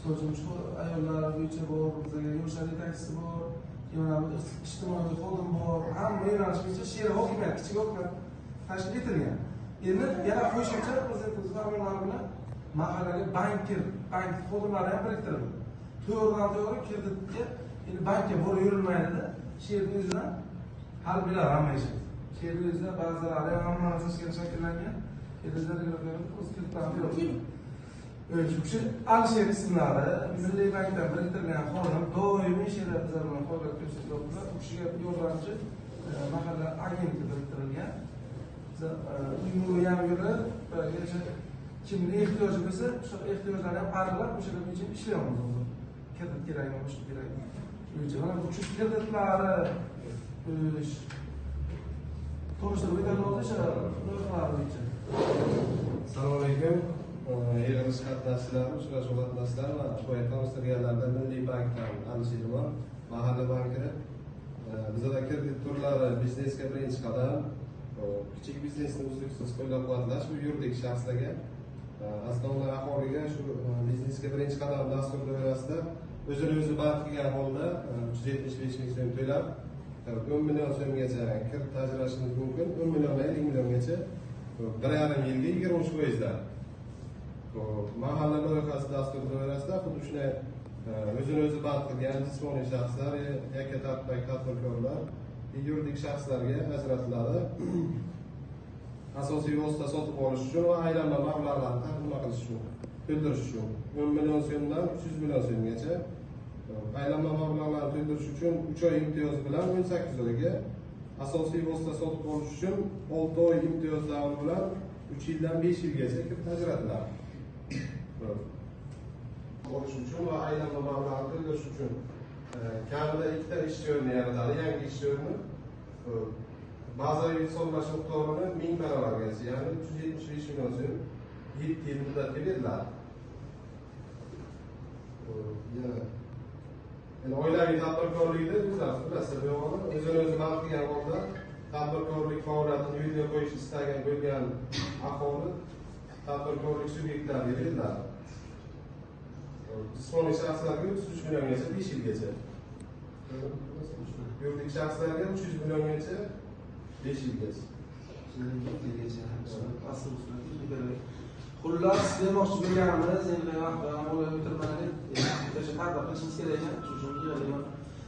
ehtiyojimiz ayollar bo'yicha bor, bizga yoshlar yetakchisi bor, yana ijtimoiy xodim bor, hamma yo'nalish bo'yicha she'riy hokimiyat, kichik hokimiyat tashkil etilgan. Endi yana qo'shimcha prezidentimiz farmonlari bilan mahallaga bank xodimlari ham biriktirildi. To'g'ridan-to'g'ri kreditga endi bankka borib yurilmaydi-da. She'rning o'zidan harbiylar hamma ish. She'rning o'zida ba'zilari hamma narsa shakllangan. Kelajagida o'z kreditlarini beradi. Shu Alisher ismlari Milliy bankdan biriktirilgan xodim doimiy she'rlar bizlar bilan faoliyat ko'rsatyaptilar. U kishiga yordamchi mahalla agenti biriktirilgan. Uyni ham yurib, kimning ehtiyoji bo'lsa, o'sha ehtiyojlarni ham aniqlab, o'shalar bo'yicha ishlayapmiz hozir. Kredit kerakmi, boshqa kerakmi? Bo'yicha mana bu kreditlari to'g'risida o'ylanmoqda o'sha loyihalar bo'yicha. Assalomu alaykum. Yig'ilish qatnashchilari, uchrashuv qatnashchilari va qo'yib o'stirganlardan Milliy bankdan Alisher bor. Mahalla banki bizda kredit turlari biznesga birinchi qadam. Kichik biznesni uzluksiz qo'llab-quvvatlash bu yuridik shaxslarga, asosiy aholiga shu biznesga birinchi qadam dastur doirasida o'zini-o'zi band qilgan holda 375 ming so'm to'lab 10 million so'mgacha kredit ajratishingiz mumkin. 10 milliondan 50 milliongacha 1,5 yilga 23%dan. Mahalla loyihasi dastur doirasida xuddi shunday o'zini-o'zi band qilgan jismoniy shaxslar, yakka tartibdagi tadbirkorlar yuridik shaxslarga ajratiladi. Asosiy vosita sotib olish uchun va aylanma mablag'larni taqdim qilish uchun, to'ldirish uchun 10 million so'mdan 300 million so'mgacha aylanma mablag'larni to'ldirish uchun 3 oy imtiyoz bilan 18 oyga, asosiy vosita sotib olish uchun 6 oy imtiyoz davri bilan 3 yildan 5 yilgacha kredit ajratiladi. Olish uchun va aylanma mablag'ni to'ldirish uchun kamida 2 ta ish o'rni yaratadi, yangi ish o'rni. Bazaviy hisoblash miqdorini 1000 baravargacha, ya'ni 375 million so'm 7 yil muddatga beriladi. Yana oilaviy tadbirkorlikda bizlar bilasizlar, bu yo'g'oni o'zini-o'zi band qilgan holda tadbirkorlik faoliyatini yo'lga qo'yish istagan bo'lgan aholi tadbirkorlik subyektlariga beriladi. Jismoniy shaxslarga 33 milliongacha 5 yilgacha. Yuridik shaxslarga 300 milliongacha 5 yilgacha. Xullas, demoqchi bo'lganimiz, endi vaqtda o'ylab o'tirmaylik. O'sha tadbir qilishimiz kerak ekan, shu uchun